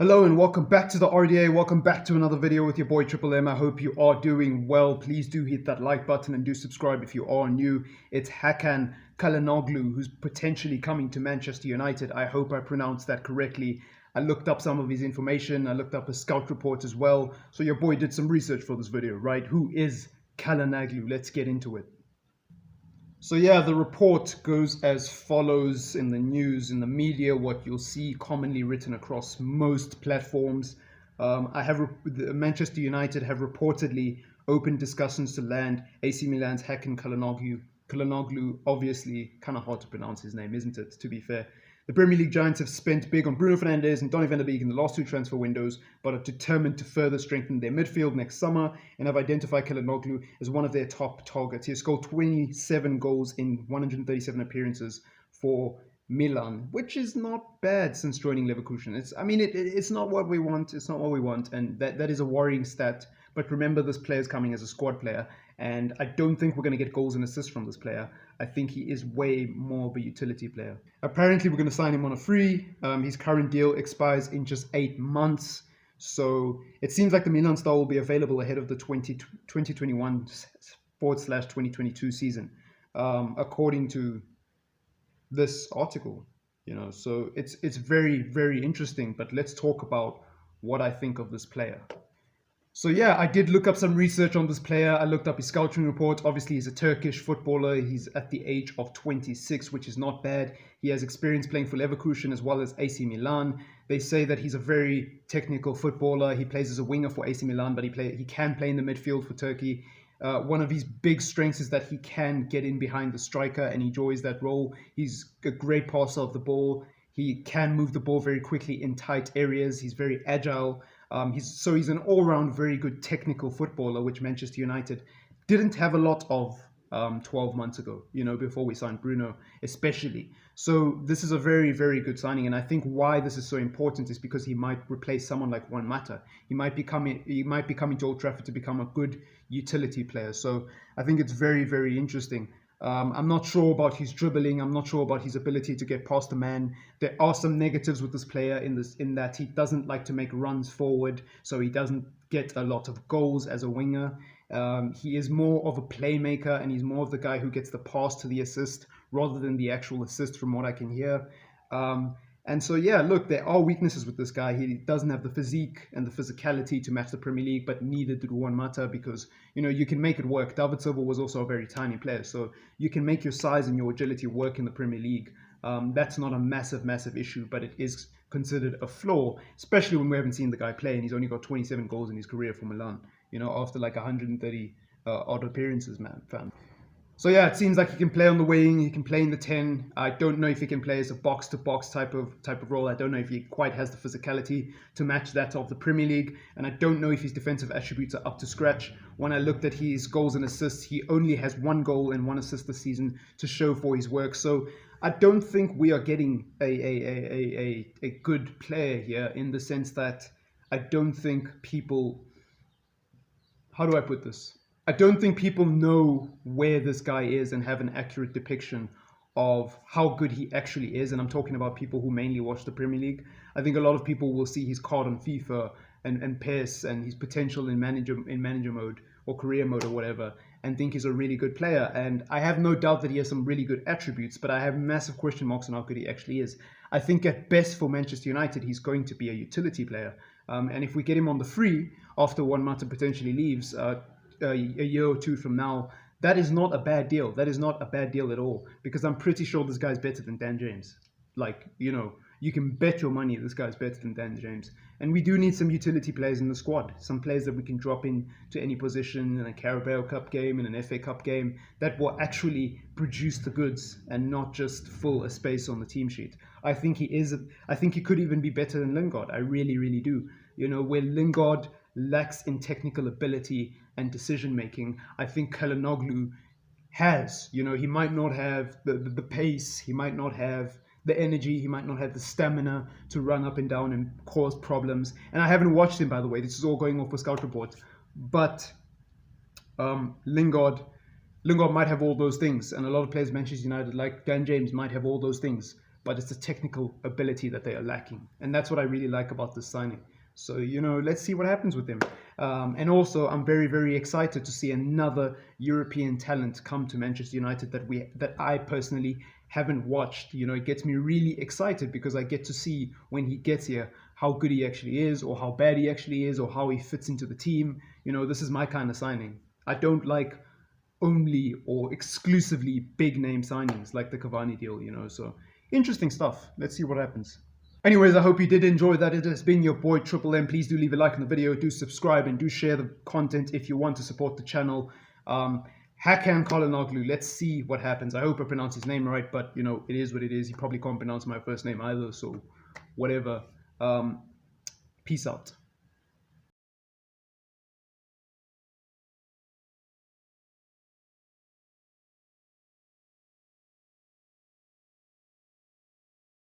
Hello and welcome back to the RDA. Welcome back to another video with your boy Triple M. I hope you are doing well. Please do hit that like button and do subscribe if you are new. It's Calhanoglu who's potentially coming to Manchester United. I hope I pronounced that correctly. I looked up some of his information. I looked up a scout report as well. So your boy did some research for this video, right? Who is Calhanoglu? Let's get into it. So yeah, the report goes as follows in the news, in the media, what you'll see commonly written across most platforms. Manchester United have reportedly opened discussions to land AC Milan's Hakan Calhanoglu. Calhanoglu, obviously, kind of hard to pronounce his name, isn't it, to be fair? The Premier League giants have spent big on Bruno Fernandes and Donny van der Beek in the last two transfer windows, but are determined to further strengthen their midfield next summer and have identified Calhanoglu as one of their top targets. He has scored 27 goals in 137 appearances for Milan, which is not bad since joining Leverkusen. It's not what we want. It's not what we want, and that is a worrying stat. But remember, this player is coming as a squad player, and I don't think we're going to get goals and assists from this player. I think he is way more of a utility player. Apparently, we're going to sign him on a free. His current deal expires in just 8 months. So it seems like the Milan star will be available ahead of the 2021/2022 season, according to this article. So it's very, very interesting. But let's talk about what I think of this player. So yeah, I did look up some research on this player. I looked up his scouting report. Obviously, he's a Turkish footballer. He's at the age of 26, which is not bad. He has experience playing for Leverkusen as well as AC Milan. They say that he's a very technical footballer. He plays as a winger for AC Milan, but he can play in the midfield for Turkey. One of his big strengths is that he can get in behind the striker and enjoys that role. He's a great passer of the ball. He can move the ball very quickly in tight areas. He's very agile. He's an all-round very good technical footballer, which Manchester United didn't have a lot of 12 months ago, before we signed Bruno, especially. So this is a very, very good signing. And I think why this is so important is because he might replace someone like Juan Mata. He might be coming to Old Trafford to become a good utility player. So I think it's very, very interesting. I'm not sure about his dribbling. I'm not sure about his ability to get past a man. There are some negatives with this player in that he doesn't like to make runs forward, so he doesn't get a lot of goals as a winger. He is more of a playmaker, and he's more of the guy who gets the pass to the assist rather than the actual assist, from what I can hear. And so, yeah, look, there are weaknesses with this guy. He doesn't have the physique and the physicality to match the Premier League, but neither did Juan Mata because, you can make it work. David Silva was also a very tiny player, so you can make your size and your agility work in the Premier League. That's not a massive, massive issue, but it is considered a flaw, especially when we haven't seen the guy play, and he's only got 27 goals in his career for Milan, after like 130 odd appearances, fam. So yeah, it seems like he can play on the wing. He can play in the 10. I don't know if he can play as a box-to-box type of role. I don't know if he quite has the physicality to match that of the Premier League, and I don't know if his defensive attributes are up to scratch. When I looked at his goals and assists, he only has 1 goal and 1 assist this season to show for his work. So I don't think we are getting a good player here, in the sense that I don't think people. How do I put this? I don't think people know where this guy is and have an accurate depiction of how good he actually is. And I'm talking about people who mainly watch the Premier League. I think a lot of people will see his card on FIFA and PES and his potential in manager mode or career mode or whatever, and think he's a really good player. And I have no doubt that he has some really good attributes, but I have massive question marks on how good he actually is. I think at best for Manchester United, he's going to be a utility player. And if we get him on the free after Juan Mata potentially leaves, a year or two from now, that is not a bad deal. That is not a bad deal at all, because I'm pretty sure this guy's better than Dan James. You can bet your money this guy's better than Dan James. And we do need some utility players in the squad, some players that we can drop in to any position in a Carabao Cup game, in an FA Cup game, that will actually produce the goods and not just fill a space on the team sheet. I think he could even be better than Lingard. I really, really do. Where Lingard lacks in technical ability and decision making, I think Calhanoglu has. He might not have the pace, he might not have the energy, he might not have the stamina to run up and down and cause problems. And I haven't watched him, by the way. This is all going off a scout report. But Lingard might have all those things, and a lot of players Manchester United, like Dan James, might have all those things. but it's the technical ability that they are lacking. And that's what I really like about this signing. So, let's see what happens with him. And also, I'm very, very excited to see another European talent come to Manchester United that I personally haven't watched. It gets me really excited because I get to see when he gets here how good he actually is, or how bad he actually is, or how he fits into the team. This is my kind of signing. I don't like only or exclusively big name signings like the Cavani deal. So interesting stuff. Let's see what happens. Anyways, I hope you did enjoy that. It has been your boy Triple M. Please do leave a like on the video, do subscribe, and do share the content if you want to support the channel. Calhanoglu. Let's see what happens. I hope I pronounced his name right, but it is what it is. He probably can't pronounce my first name either, so whatever. Peace out.